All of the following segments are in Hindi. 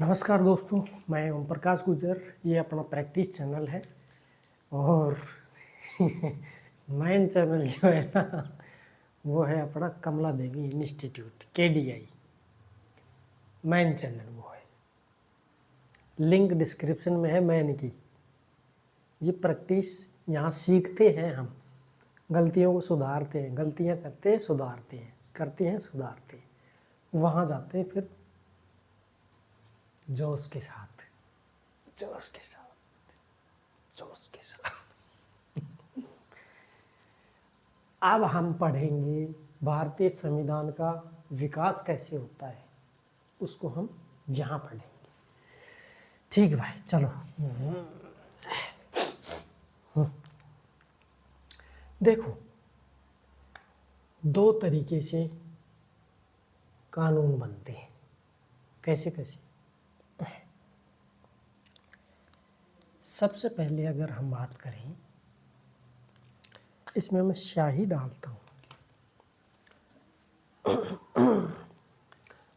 नमस्कार दोस्तों, मैं ओम प्रकाश गुजर। ये अपना प्रैक्टिस चैनल है और मेन चैनल जो है ना वो है अपना कमला देवी इंस्टीट्यूट KDI। मेन चैनल वो है, लिंक डिस्क्रिप्शन में है मैन की। ये प्रैक्टिस यहाँ सीखते हैं, हम गलतियों को सुधारते हैं, गलतियाँ करते हैं सुधारते हैं, करते हैं सुधारते हैं, वहाँ जाते हैं फिर जोश के साथ, जोश के साथ, जोश के साथ। अब हम पढ़ेंगे भारतीय संविधान का विकास कैसे होता है, उसको हम यहाँ पढ़ेंगे। ठीक भाई, चलो। देखो, दो तरीके से कानून बनते हैं। कैसे कैसे? सबसे पहले अगर हम बात करें, इसमें मैं स्याही डालता हूँ।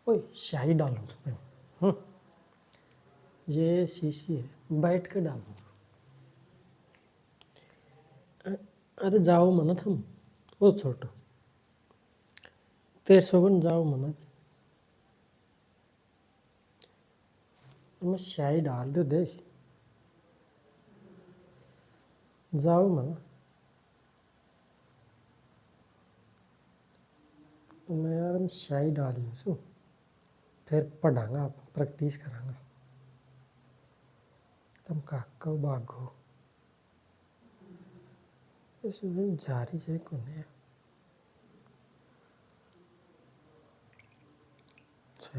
ओए, स्याही डालो उसमें। ये शीशी है, बैठ के डालो। अरे जाओ मनत, हम वो छोटो 13 जाओ मनत। मैं स्याही डाल दो, देख जाओ मना। मैं यार मैं स्याही डाली हूँ, फिर पढ़ांगा, आप प्रैक्टिस करांगा। तुम काको भागो इसमें जारी है कोने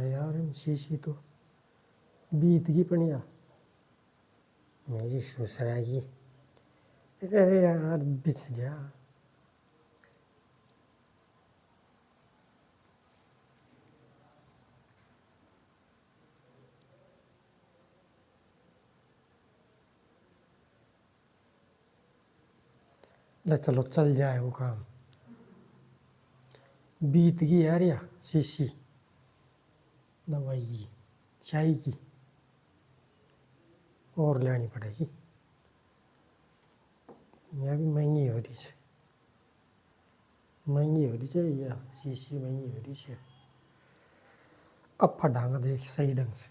यार। शीशी तो बीत की पनिया मेरी ससुरा की। अरे यार बिछ जा। ले चलो, चल जाए वो काम। बीत गई यार, या शीशी दवाई की, चाय की और लेनी पड़ेगी। यह भी महंगी हो रही है, महंगी हो रही है, या शीशी महंगी हो रही है। अब फटांगा देख सही ढंग से।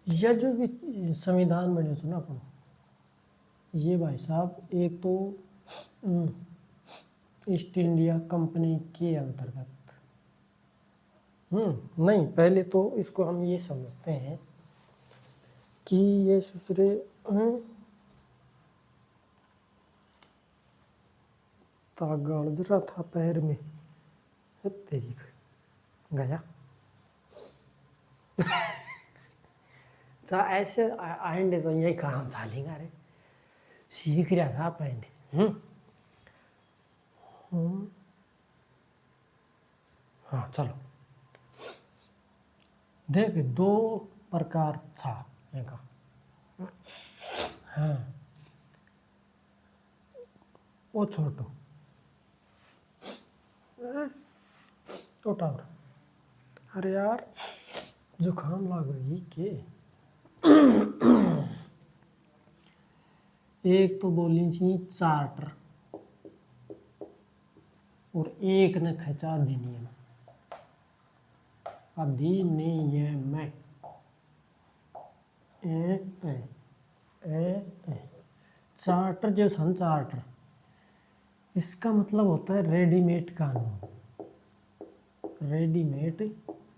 यह जो भी संविधान बने थे ना अपन, ये भाई साहब एक तो ईस्ट इंडिया कंपनी के अंतर्गत। नहीं, पहले तो इसको हम ये समझते हैं कि ये ससुरे तागा अड़ रहा था पैर में, तेरी गया। ऐसे आएंगे तो यही काम चालेगा। रे सीख रहा था पहले। हाँ चलो, देख दो प्रकार था इनका। हाँ वो छोटो उठा। अरे यार जुकाम लग गई के। एक तो बोली थी चार्टर और एक ने खचा अधिनियम। अधिनियम चार्टर जो था, चार्टर इसका मतलब होता है रेडीमेड कानून। रेडीमेड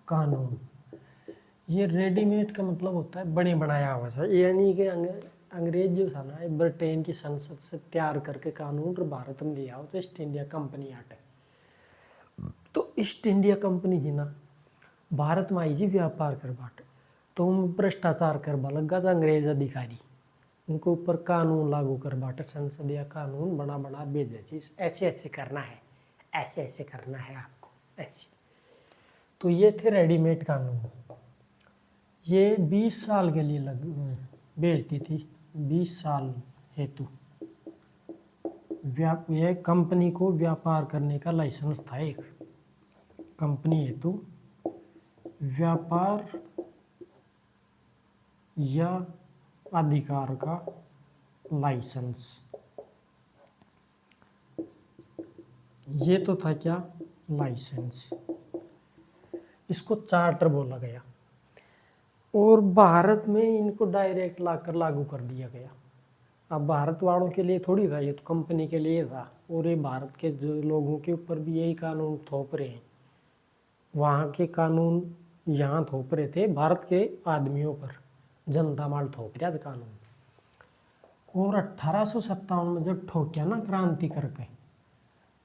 कानून, ये रेडीमेड का मतलब होता है बने बनाया हुआ था। यानी कि अंग्रेज जो था ना, ब्रिटेन की संसद से तैयार करके कानून भारत में लिया हो तो ईस्ट इंडिया कंपनी आटे। तो ईस्ट इंडिया कंपनी ही ना भारत में आई जी व्यापार कर बाटे, तो भ्रष्टाचार कर लगा था अंग्रेज अधिकारी, उनको ऊपर कानून लागू कर बाटे। संसदीय कानून बना बना भेजे चीज, ऐसे ऐसे करना है, ऐसे ऐसे करना है आपको, ऐसे। तो ये थे रेडीमेड कानून। ये 20 साल के लिए भेजती थी, 20 साल हेतु। यह कंपनी को व्यापार करने का लाइसेंस था, एक कंपनी हेतु व्यापार या अधिकार का लाइसेंस। ये तो था क्या, लाइसेंस। इसको चार्टर बोला गया और भारत में इनको डायरेक्ट लाकर लागू कर दिया गया। अब भारत वालों के लिए थोड़ी था, ये तो कंपनी के लिए था, और ये भारत के जो लोगों के ऊपर भी यही कानून थोप रहे हैं। वहाँ के कानून यहाँ थोप रहे थे भारत के आदमियों पर, जनता माल थोप रहा था कानून। और 1857 में जब ठोकिया ना क्रांति करके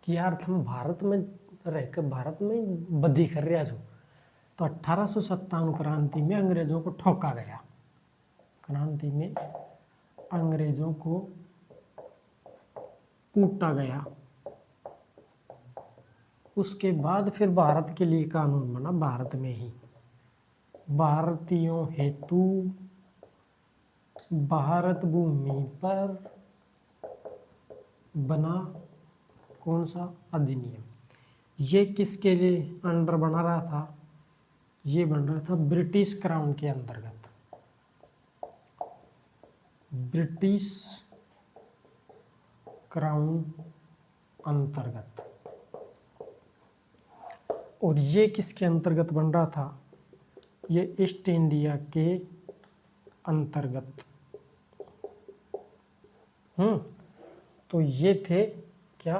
कि यार तुम भारत में रहकर भारत में बदी कर रहा हो, तो 1857 क्रांति में अंग्रेजों को ठोका गया। क्रांति में अंग्रेजों को कूटा गया। उसके बाद फिर भारत के लिए कानून बना, भारत में ही, भारतीयों हेतु भारत भूमि पर बना कौन सा अधिनियम। ये किसके लिए अंडर बना रहा था, ये बन रहा था ब्रिटिश क्राउन के अंतर्गत, ब्रिटिश क्राउन अंतर्गत। और ये किसके अंतर्गत बन रहा था, ये ईस्ट इंडिया के अंतर्गत। तो ये थे क्या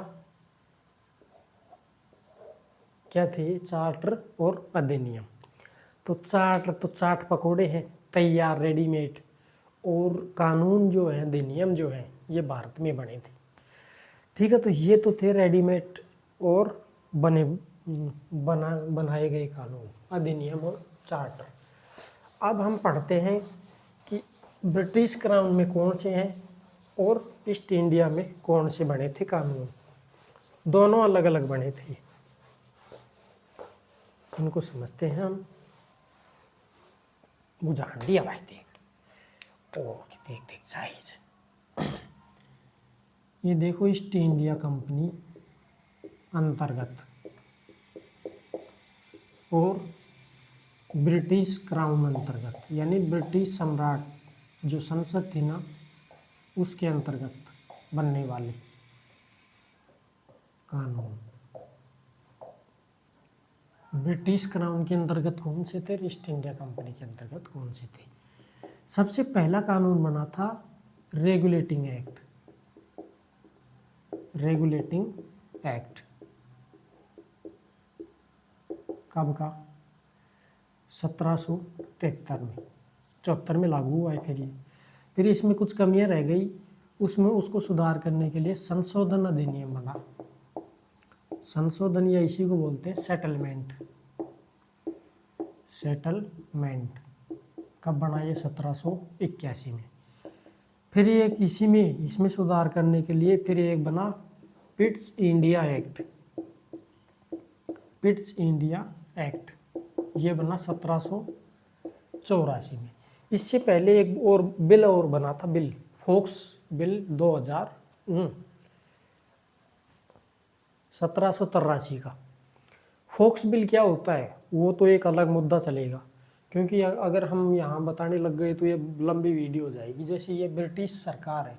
क्या थे, चार्टर और अधिनियम। तो चार्टर तो चाट पकोड़े हैं तैयार रेडीमेड, और कानून जो है, अधिनियम जो है, ये भारत में बने थे। ठीक है, तो ये तो थे रेडीमेड और बनाए गए कानून, अधिनियम और चार्टर। अब हम पढ़ते हैं कि ब्रिटिश क्राउन में कौन से हैं और ईस्ट इंडिया में कौन से बने थे कानून। दोनों अलग अलग बने थे, इनको समझते हैं हम। बुझान दिया भाई, देख ओ देख देख साइज। ये देखो ईस्ट इंडिया कंपनी अंतर्गत और ब्रिटिश क्राउन अंतर्गत, यानी ब्रिटिश सम्राट जो संसद थी ना, उसके अंतर्गत बनने वाले कानून। ब्रिटिश क्राउन के अंतर्गत कौन से थे, ईस्ट इंडिया कंपनी के अंतर्गत कौन से थे। सबसे पहला कानून बना था रेगुलेटिंग एक्ट। रेगुलेटिंग एक्ट कब का, 1773 में, 74 में लागू हुआ है। फिर इसमें कुछ कमियां रह गई, उसमें उसको सुधार करने के लिए संशोधन अधिनियम बना। संशोधन या इसी को बोलते हैं सेटलमेंट। सेटलमेंट कब बना, ये 1781 में। फिर एक इसमें सुधार करने के लिए फिर एक बना Pitt's India act. Pitt's India act ये बना 1784 में। इससे पहले एक और बिल और बना था, बिल फोक्स बिल 1783 का। फोक्स बिल क्या होता है वो तो एक अलग मुद्दा चलेगा, क्योंकि अगर हम यहाँ बताने लग गए तो ये लंबी वीडियो हो जाएगी। जैसे ये ब्रिटिश सरकार है,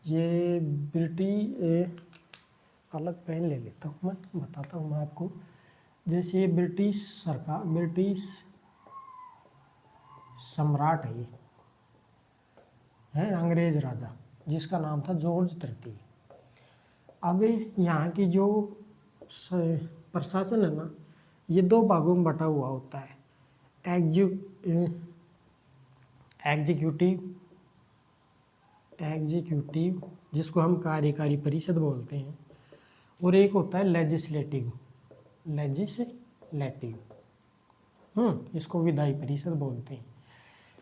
ये अलग पेन ले लेता हूँ, मैं बताता हूँ मैं आपको। जैसे ये ब्रिटिश सरकार, ब्रिटिश सम्राट है, ये है अंग्रेज राजा जिसका नाम था जॉर्ज तृतीय। अब यहाँ की जो प्रशासन है ना, ये दो भागों में बटा हुआ होता है। एग्जीक्यूटिव जिसको हम कार्यकारी परिषद बोलते हैं, और एक होता है लेजिस्लेटिव। इसको विधायी परिषद बोलते हैं।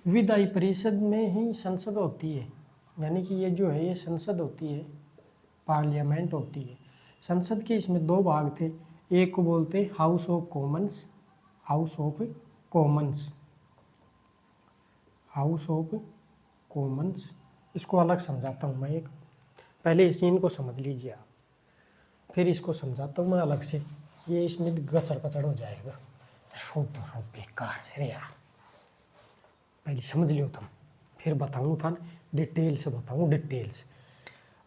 विधायी परिषद में ही संसद होती है, यानी कि ये जो है ये संसद होती है, पार्लियामेंट होती है। संसद के इसमें दो भाग थे, एक को बोलते हैं house of Commons, house of Commons. इसको अलग समझाता हूँ मैं, एक पहले इस इनको समझ लीजिए आप, फिर इसको समझाता हूँ मैं अलग से, ये इसमें गचड़ पचड़ हो जाएगा। शुद्ध और बेकार है यार, पहले समझ लियो तुम, फिर बताऊँ था डिटेल से बताऊँ डिटेल्स।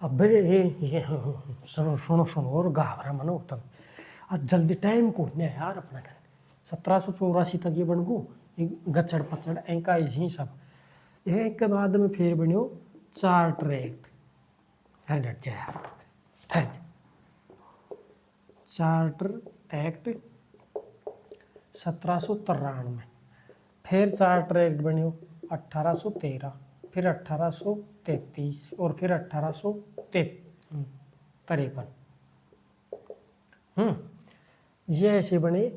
अब ये सुनो सुनो सुनो और घाबरा मनो तुम, अब जल्दी टाइम को नहीं यार अपना कर 1784 तक ये बन गो गचड़ पचड़ एंका यही सब। एक के बाद में फिर बनियो चार्टर एक्ट, फिर डट जाए यार, फिर चार्टर एक्ट 1793, फिर चार्टर एक्ट बनियो 1813, फिर 1833 और फिर 1853। ये ऐसे बने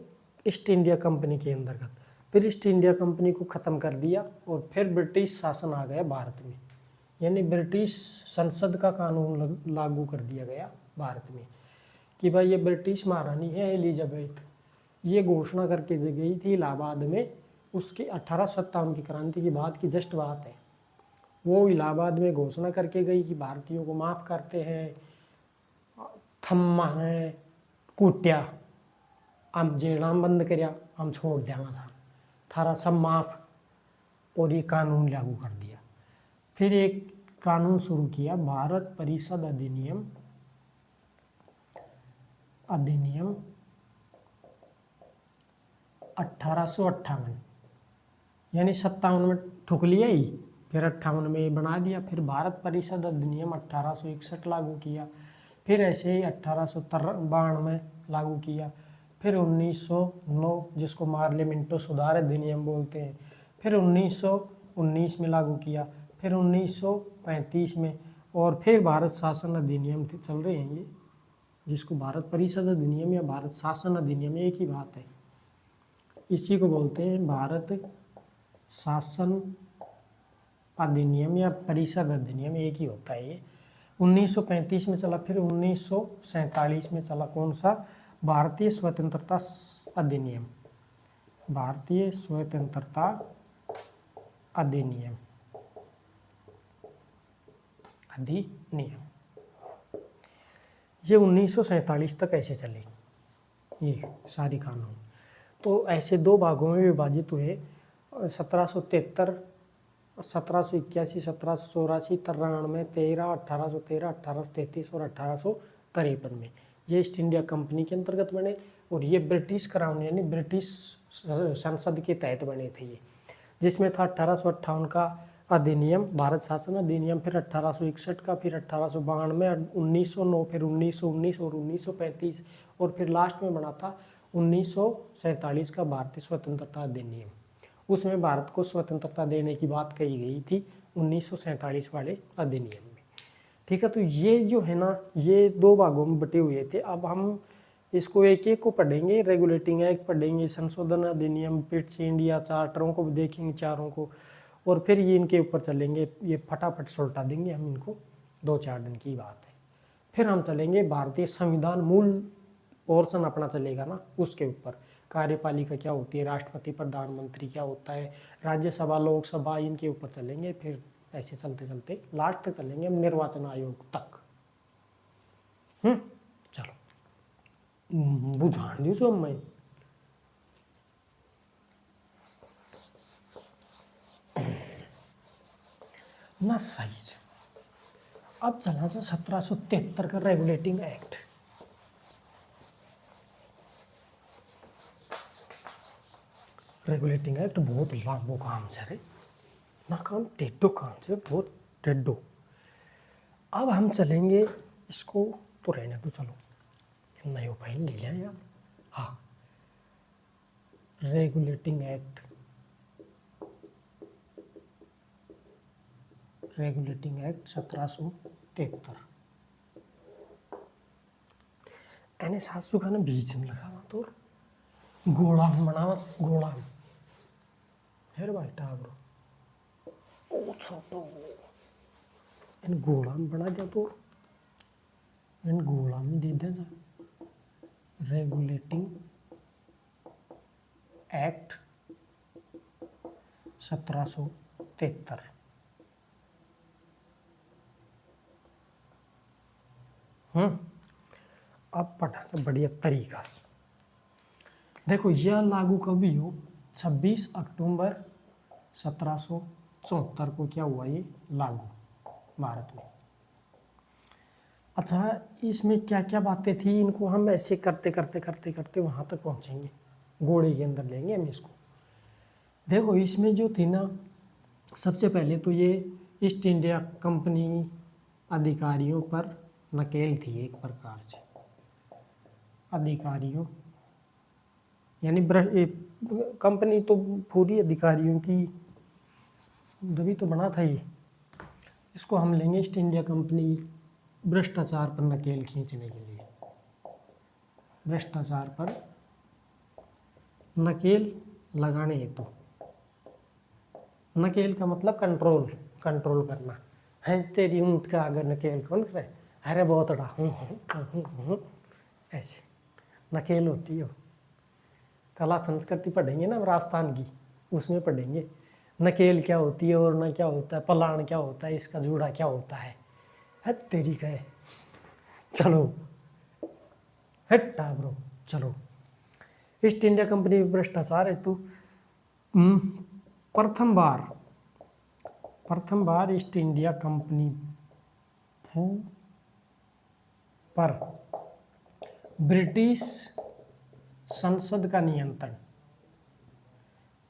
ईस्ट इंडिया कंपनी के अंतर्गत। फिर ईस्ट इंडिया कंपनी को ख़त्म कर दिया और फिर ब्रिटिश शासन आ गया भारत में, यानी ब्रिटिश संसद का कानून लागू कर दिया गया भारत में कि भाई ये ब्रिटिश महारानी है एलिजाबेथ, ये घोषणा करके गई थी इलाहाबाद में, उसकी 1857 की क्रांति की बाद की जस्ट बात है। वो इलाहाबाद में घोषणा करके गई कि भारतीयों को माफ़ करते हैं, थम्मा है कूटिया, हम जेड़ाम बंद करया, हम छोड़ देना था, थारा सब माफ, और ये कानून लागू कर दिया। फिर एक कानून शुरू किया, भारत परिषद अधिनियम 1858, यानी 57 में ठुक लिया ही, फिर 58 में ये बना दिया। फिर भारत परिषद अधिनियम 1861 लागू किया, फिर ऐसे ही 1892 में लागू किया, फिर 1909 जिसको पार्लियामेंटो सुधार अधिनियम बोलते हैं, फिर 1919 में लागू किया, फिर 1935 में, और फिर भारत शासन अधिनियम चल रहे हैं ये, जिसको भारत परिषद अधिनियम या भारत शासन अधिनियम एक ही बात है, इसी को बोलते हैं भारत शासन अधिनियम या परिषद अधिनियम, एक ही होता है ये। 1935 में चला, फिर 1947 में चला कौन सा, भारतीय स्वतंत्रता अधिनियम, भारतीय स्वतंत्रता अधिनियम, ये 1947 तक ऐसे चले ये सारी कानून। तो ऐसे दो भागों में विभाजित हुए, 1773, 1781, 1784, 93, 13, 1813, 1833 और 1853 में ये ईस्ट इंडिया कंपनी के अंतर्गत बने, और ये ब्रिटिश क्राउन यानी ब्रिटिश संसद के तहत बने थे ये, जिसमें था 1858 का अधिनियम, भारत शासन अधिनियम, फिर 1861 का, फिर 1892, 1909, फिर 1919 और 1935, और फिर लास्ट में बना था 1947 का भारतीय स्वतंत्रता अधिनियम। उसमें भारत को स्वतंत्रता देने की बात कही गई थी 1947 वाले अधिनियम में। ठीक है, तो ये जो है ना, ये दो भागों में बटे हुए थे। अब हम इसको एक एक को पढ़ेंगे, रेगुलेटिंग एक्ट पढ़ेंगे, संशोधन अधिनियम, ब्रिटिश इंडिया चार्टरों को भी देखेंगे चारों को, और फिर ये इनके ऊपर चलेंगे, ये फटाफट सुलटा देंगे हम इनको, 2-4 दिन की बात है। फिर हम चलेंगे भारतीय संविधान, मूल पोर्शन अपना चलेगा ना उसके ऊपर, कार्यपालिका क्या होती है, राष्ट्रपति प्रधानमंत्री क्या होता है, राज्यसभा लोकसभा, इनके ऊपर चलेंगे। फिर ऐसे चलते चलते लास्ट तक चलेंगे हम निर्वाचन आयोग तक। चलो बुझान दीजिए मैं ना सही। अब चला था 1773 का रेगुलेटिंग एक्ट। रेगुलेटिंग एक्ट बहुत लांबो काम से रे ना, काम टेढ़ो काम से, बहुत टेढ़ो। अब हम चलेंगे इसको तो रहने दो, चलो नयो फाइल ले लिया यार। हाँ, रेगुलेटिंग एक्ट, रेगुलेटिंग एक्ट 1773 एने सासू खाने बीच में लगा तो गोलाम बनावा, गोलाम हेर भाई टाबरो ओ छोटो इन गोलाम बना दिया, तो इन गोलाम में दे दिया जा रेगुलेटिंग एक्ट 1773। अब पढ़ा था बढ़िया तरीका से। देखो यह लागू कभी हो, 26 अक्टूबर 1774 को क्या हुआ ये लागू भारत में। अच्छा, इसमें क्या क्या बातें थी, इनको हम ऐसे करते करते करते करते वहाँ तक पहुँचेंगे, घोड़े के अंदर लेंगे हम इसको। देखो इसमें जो थी ना, सबसे पहले तो ये ईस्ट इंडिया कंपनी अधिकारियों पर नकेल थी एक प्रकार से, अधिकारियों यानी कंपनी तो पूरी अधिकारियों की तभी तो बना था ये। इसको हम लेंगे ईस्ट इंडिया कंपनी भ्रष्टाचार पर नकेल खींचने के लिए, भ्रष्टाचार पर नकेल लगाने हेतु। नकेल का मतलब कंट्रोल, कंट्रोल करना है। तेरी ऊँट का अगर नकेल कौन करे, अरे बहुत बड़ा ऐसे नकेल होती है। कला संस्कृति पढ़ेंगे ना राजस्थान की, उसमें पढ़ेंगे नकेल क्या होती है, और ना क्या होता है, पलाण क्या होता है, इसका जूड़ा क्या होता है तेरी का है। चलो हट्टा ब्रो, चलो। ईस्ट इंडिया कंपनी में भ्रष्टाचार हेतु प्रथम बार ईस्ट इंडिया कंपनी पर ब्रिटिश संसद का नियंत्रण,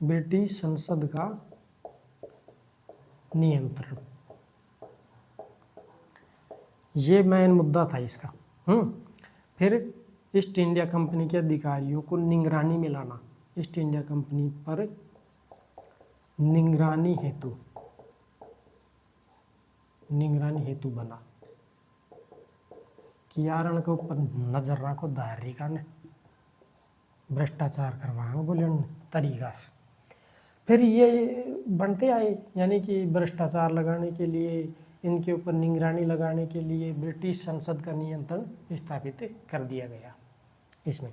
ब्रिटिश संसद का नियंत्रण, ये मेन मुद्दा था इसका। फिर ईस्ट इंडिया कंपनी के अधिकारियों को निगरानी में लाना, ईस्ट इंडिया कंपनी पर निगरानी हेतु बना कि यार उनके ऊपर नजर रखो, दायरे का ने भ्रष्टाचार करवाएंगे बोले तरीका से। फिर ये बनते आए, यानी कि भ्रष्टाचार लगाने के लिए, इनके ऊपर निगरानी लगाने के लिए ब्रिटिश संसद का नियंत्रण स्थापित कर दिया गया इसमें।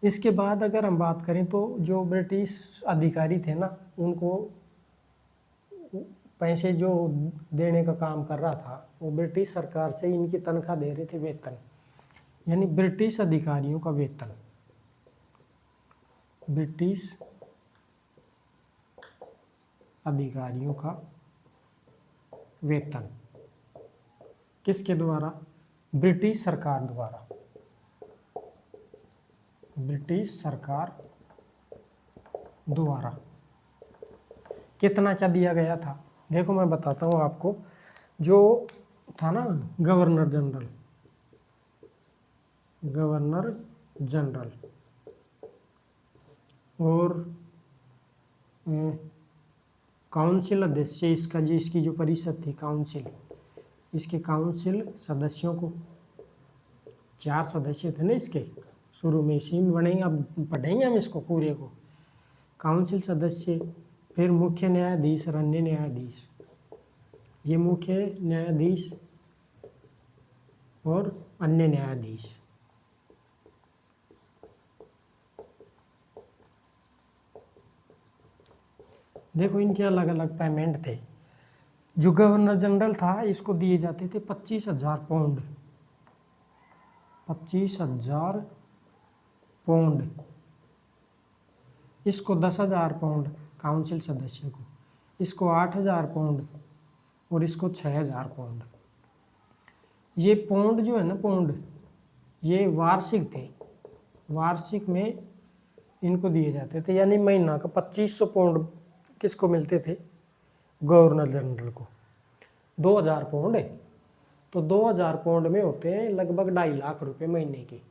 इसके बाद अगर हम बात करें तो जो ब्रिटिश अधिकारी थे ना, उनको पैसे जो देने का काम कर रहा था वो ब्रिटिश सरकार से इनकी तनख्वाह दे रहे थे, वेतन, यानी ब्रिटिश अधिकारियों का वेतन, ब्रिटिश अधिकारियों का वेतन किसके द्वारा, ब्रिटिश सरकार द्वारा, ब्रिटिश सरकार द्वारा। कितना क्या दिया गया था, देखो मैं बताता हूँ आपको। जो था ना गवर्नर जनरल और काउंसिल अध्यक्ष, इसकी जो परिषद थी काउंसिल, इसके काउंसिल सदस्यों को, 4 सदस्य थे ना इसके, शुरू में इसी में बनेंगे, अब पढ़ेंगे हम इसको पूरे को। काउंसिल सदस्य, फिर मुख्य न्यायाधीश और अन्य न्यायाधीश, ये मुख्य न्यायाधीश और अन्य न्यायाधीश। देखो इनके अलग अलग पेमेंट थे। जो गवर्नर जनरल था इसको दिए जाते थे 25,000 पाउंड, 25,000 पाउंड। इसको 10,000 पाउंड काउंसिल सदस्य को, इसको 8,000 पाउंड और इसको 6,000 पाउंड। ये पाउंड जो है ना, पाउंड ये वार्षिक थे, वार्षिक में इनको दिए जाते थे, यानी महीना का 2500 पाउंड किसको मिलते थे, गवर्नर जनरल को। 2,000 पाउंड है तो 2,000 पाउंड में होते हैं लगभग 2.5 लाख रुपए महीने के।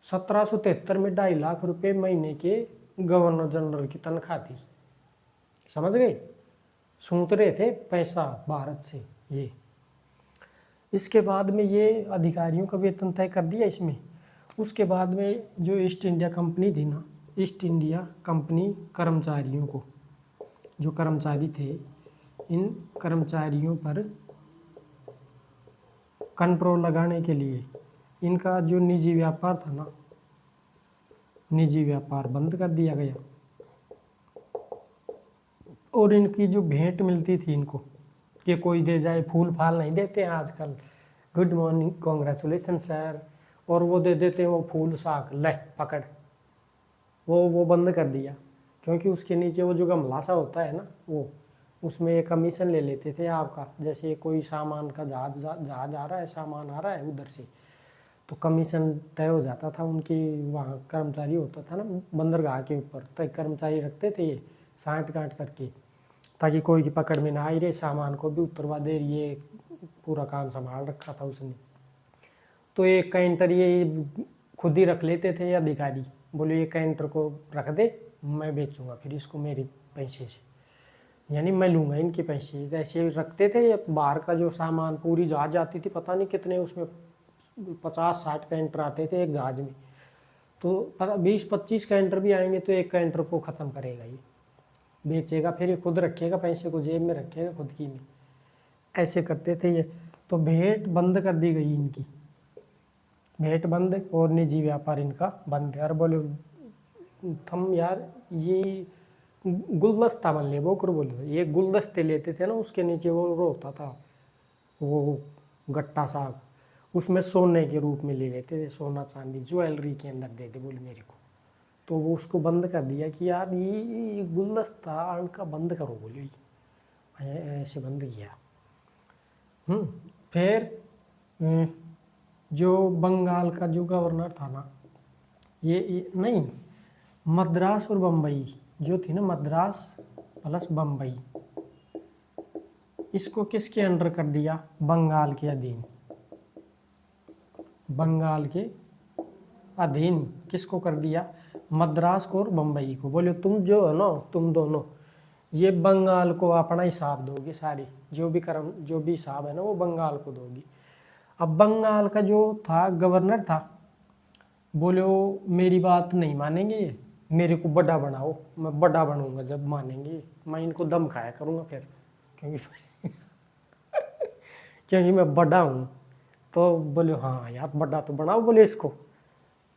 1773 में 2.5 लाख रुपए महीने के गवर्नर जनरल की तनख्वाह थी, समझ गए। सूत रहे थे पैसा भारत से ये। इसके बाद में ये अधिकारियों का वेतन तय कर दिया इसमें। उसके बाद में जो ईस्ट इंडिया कंपनी थी ना, ईस्ट इंडिया कंपनी कर्मचारियों को, जो कर्मचारी थे, इन कर्मचारियों पर कंट्रोल लगाने के लिए इनका जो निजी व्यापार था ना, निजी व्यापार बंद कर दिया गया। और इनकी जो भेंट मिलती थी इनको, कि कोई दे जाए, फूल फाल नहीं देते हैं आजकल, गुड मॉर्निंग, कॉन्ग्रेचुलेसन सर, और वो दे देते हैं वो फूल साग, ले पकड़, वो बंद कर दिया, क्योंकि उसके नीचे वो जो गमला सा होता है ना, वो उसमें एक कमीशन ले लेते थे आपका। जैसे कोई सामान का जहाज आ रहा है, सामान आ रहा है उधर से, तो कमीशन तय हो जाता था उनकी। वहाँ कर्मचारी होता था ना बंदरगाह के ऊपर, तो कर्मचारी रखते थे ये साँट काट करके, ताकि कोई की पकड़ में ना आई रहे, सामान को भी उत्तरवा दे, ये पूरा काम संभाल रखा था उसने। तो एक काउंटर ये खुद ही रख लेते थे अधिकारी, बोले ये काउंटर को रख दे, मैं बेचूंगा फिर इसको मेरे पैसे से, यानी मैं लूँगा इनके पैसे। ऐसे रखते थे। बाहर का जो सामान पूरी जहाज जाती थी, पता नहीं कितने उसमें 50-60 कैंटर आते थे एक जहाज में, तो 20-25 कैंटर भी आएंगे तो एक कैंटर को ख़त्म करेगा ये, बेचेगा, फिर ये खुद रखेगा, पैसे को जेब में रखेगा खुद की में। ऐसे करते थे ये। तो भेंट बंद कर दी गई इनकी, भेंट बंद और निजी व्यापार इनका बंद। यार बोले हम यार ये गुलदस्ता बन ले, वो कर बोले ये गुलदस्ते लेते थे ना, उसके नीचे वो होता था वो गट्टा सा, उसमें सोने के रूप में ले लेते थे, सोना चांदी ज्वेलरी के अंदर दे दे बोले मेरे को। तो वो उसको बंद कर दिया कि यार ये गुलदस्ता इनका बंद करो बोले, ऐसे बंद किया। फिर जो बंगाल का जो गवर्नर था ना, ये नहीं, मद्रास और बम्बई जो थी ना, मद्रास प्लस बम्बई, इसको किसके अंडर कर दिया? बंगाल के अधीन। बंगाल के अधीन किसको कर दिया? मद्रास को और बम्बई को। बोले तुम जो है ना, तुम दोनों ये बंगाल को अपना हिसाब दोगे, सारी जो भी हिसाब है ना वो बंगाल को दोगी। अब बंगाल का जो था गवर्नर था, बोले वो मेरी बात नहीं मानेंगे, ये मेरे को बड़ा बनाओ, मैं बड़ा बनूंगा जब मानेंगे, मैं इनको दम खाया करूंगा फिर, क्योंकि मैं बड़ा हूँ। तो बोले हाँ यार बड़ा तो बनाओ बोले इसको,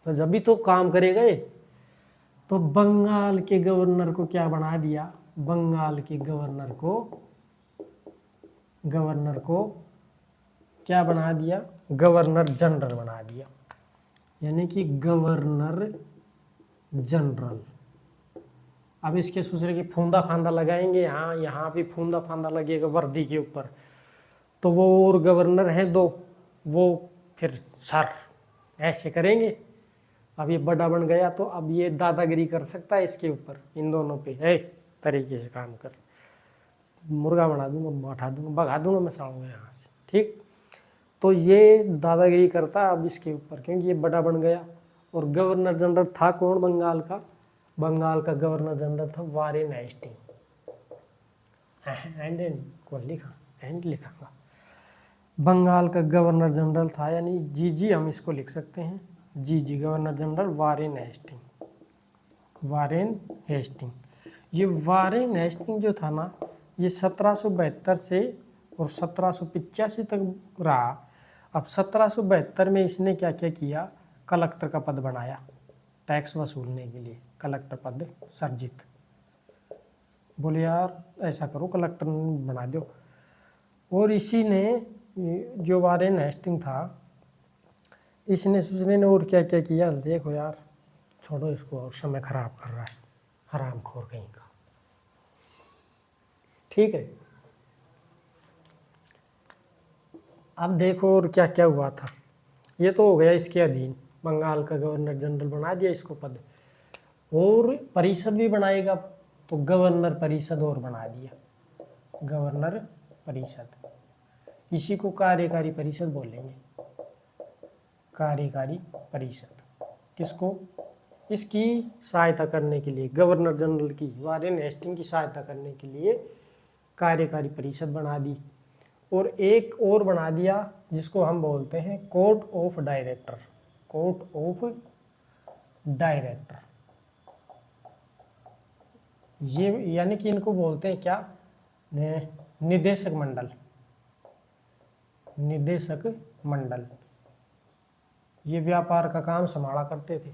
तो जब भी तो काम करेगा ये। तो बंगाल के गवर्नर को क्या बना दिया? बंगाल के गवर्नर को क्या बना दिया? गवर्नर जनरल बना दिया, यानी कि गवर्नर जनरल। अब इसके दूसरे की फूंदा फांदा लगाएंगे, यहाँ भी फूंदा फांदा लगेगा वर्दी के ऊपर, तो वो और गवर्नर हैं दो, वो फिर सर ऐसे करेंगे। अब ये बड़ा बन गया तो अब ये दादागिरी कर सकता है इसके ऊपर, इन दोनों पे तरीके से काम कर, मुर्गा बना दूंगा, बैठा दूंगा, भगा दूंगा मैं सालों यहाँ से, ठीक। तो ये दादागिरी करता अब इसके ऊपर, क्योंकि ये बड़ा बन गया। और गवर्नर जनरल था कौन बंगाल का? बंगाल का गवर्नर जनरल था वारेन हेस्टिंग। एंड लिखांगा। बंगाल का गवर्नर जनरल था, यानी जी हम इसको लिख सकते हैं, जी गवर्नर जनरल वारेन हेस्टिंग। ये वारेन हेस्टिंग जो था ना, ये 1772 से और 1785 तक रहा। अब 1772 में इसने क्या क्या किया? कलेक्टर का पद बनाया, टैक्स वसूलने के लिए कलेक्टर पद सर्जित। बोले यार ऐसा करो कलेक्टर बना दो। और इसी ने जो वारेन हेस्टिंग था, इसने और क्या क्या किया देखो यार, छोड़ो इसको, और समय खराब कर रहा है हरामखोर कहीं का, ठीक है। अब देखो और क्या क्या हुआ था। ये तो हो गया इसके अधीन, बंगाल का गवर्नर जनरल बना दिया इसको पद। और परिषद भी बनाएगा, तो गवर्नर परिषद और बना दिया, गवर्नर परिषद। इसी को कार्यकारी परिषद बोलेंगे, कार्यकारी परिषद। किसको? इसकी सहायता करने के लिए, गवर्नर जनरल की, वारेन हेस्टिंग की सहायता करने के लिए कार्यकारी परिषद बना दी। और एक और बना दिया जिसको हम बोलते हैं court of director. Court of director, ये यानी कि इनको बोलते हैं क्या? निदेशक मंडल। निदेशक मंडल ये व्यापार का काम संभाला करते थे।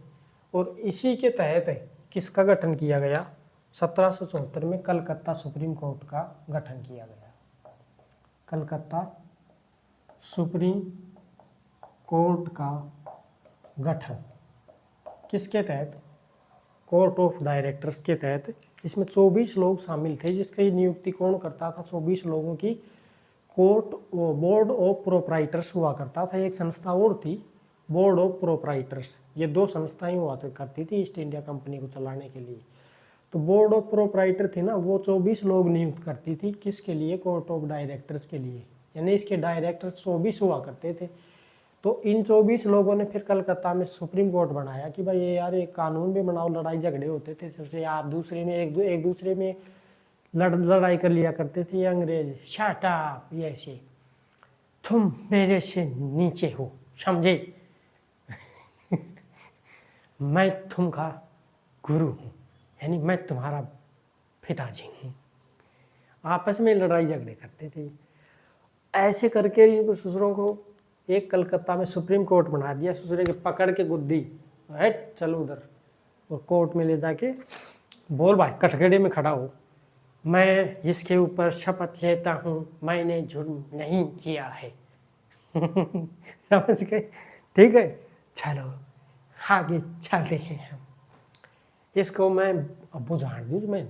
और इसी के तहत किसका गठन किया गया? 1774 में कलकत्ता सुप्रीम कोर्ट का गठन किया गया। कलकत्ता सुप्रीम कोर्ट का गठन किसके तहत? कोर्ट ऑफ डायरेक्टर्स के तहत इसमें 24 लोग शामिल थे, जिसकी नियुक्ति कौन करता था? 24 लोगों की कोर्ट बोर्ड ऑफ प्रोप्राइटर्स हुआ करता था। एक संस्था और थी, बोर्ड ऑफ प्रोप्राइटर्स। ये दो संस्थाएं हुआ करती थी ईस्ट इंडिया कंपनी को चलाने के लिए। तो बोर्ड ऑफ प्रोप्राइटर थी ना, वो 24 लोग नियुक्त करती थी। किसके लिए? कोर्ट ऑफ डायरेक्टर्स के लिए। यानी इसके डायरेक्टर 24 हुआ करते थे। तो इन 24 लोगों ने फिर कलकत्ता में सुप्रीम कोर्ट बनाया कि भाई ये यार एक कानून भी बनाओ, लड़ाई झगड़े होते थे सबसे, आप दूसरे में एक दूसरे में लड़ाई कर लिया करते थे ये अंग्रेज। शट अप, ये ऐसे तुम मेरे से नीचे हो, समझे? मैं तुमका गुरु हूँ, यानी मैं तुम्हारा पिताजी हूँ। आपस में लड़ाई झगड़े करते थे। ऐसे करके इनको ससुरों को एक कलकत्ता में सुप्रीम कोर्ट बना दिया। ससुरे के पकड़ के गुद्दी, हट चलो उधर, और कोर्ट में ले जाके बोल भाई कटघरे में खड़ा हो, मैं इसके ऊपर शपथ लेता हूँ मैंने जुर्म नहीं किया है। समझ गए? ठीक है, चलो आगे चलते हैं हम। इसको मैं बुझाण दूँ, मैं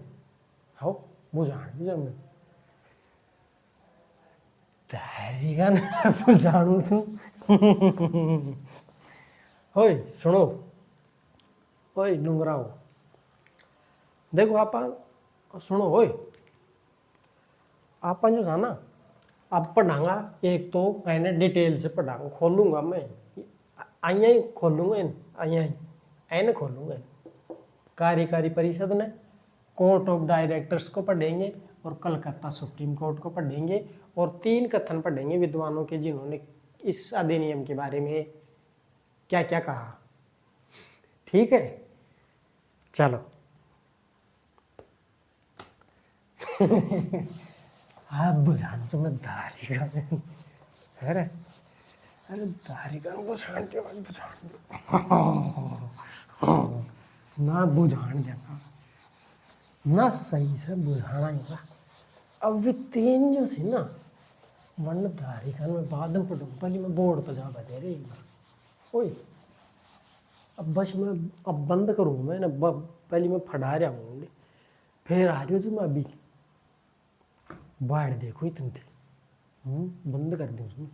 हो बुझाण दूँ मैं तहरीगन बुझाणू तू। ओए सुनो, ओए नुंगराओ, देखो आप सुनो, ओए आप जो था ना, अब पढ़ाऊंगा एक तो मैंने डिटेल से पढ़ाऊंगा, खोलूंगा मैं, आइया ही खोलूंगा, आइया ही ऐन खोलूंगा। कार्यकारी परिषद ने कोर्ट ऑफ डायरेक्टर्स को पढ़ेंगे और कलकत्ता सुप्रीम कोर्ट को पढ़ेंगे, और 3 कथन पढ़ेंगे विद्वानों के जिन्होंने इस अधिनियम के बारे में क्या क्या कहा। ठीक है, चलो। आप बुझान तो मैं धारी अरे अरे धारी बुझान के बाद ना बुझान जाना ना, सही से बुझाना ही। अब भी 3 जो थी ना, वन धारी खान में बाद में पढ़ूँ, पहले मैं बोर्ड पर जा बजे रे एक बार। ओए अब बस मैं अब बंद करूँ मैं ना, पहले मैं फड़ा रहा हूँ, फिर आ रही हूँ मैं अभी बाढ़ देखो इतनी थी, बंद कर दूँ उसमें।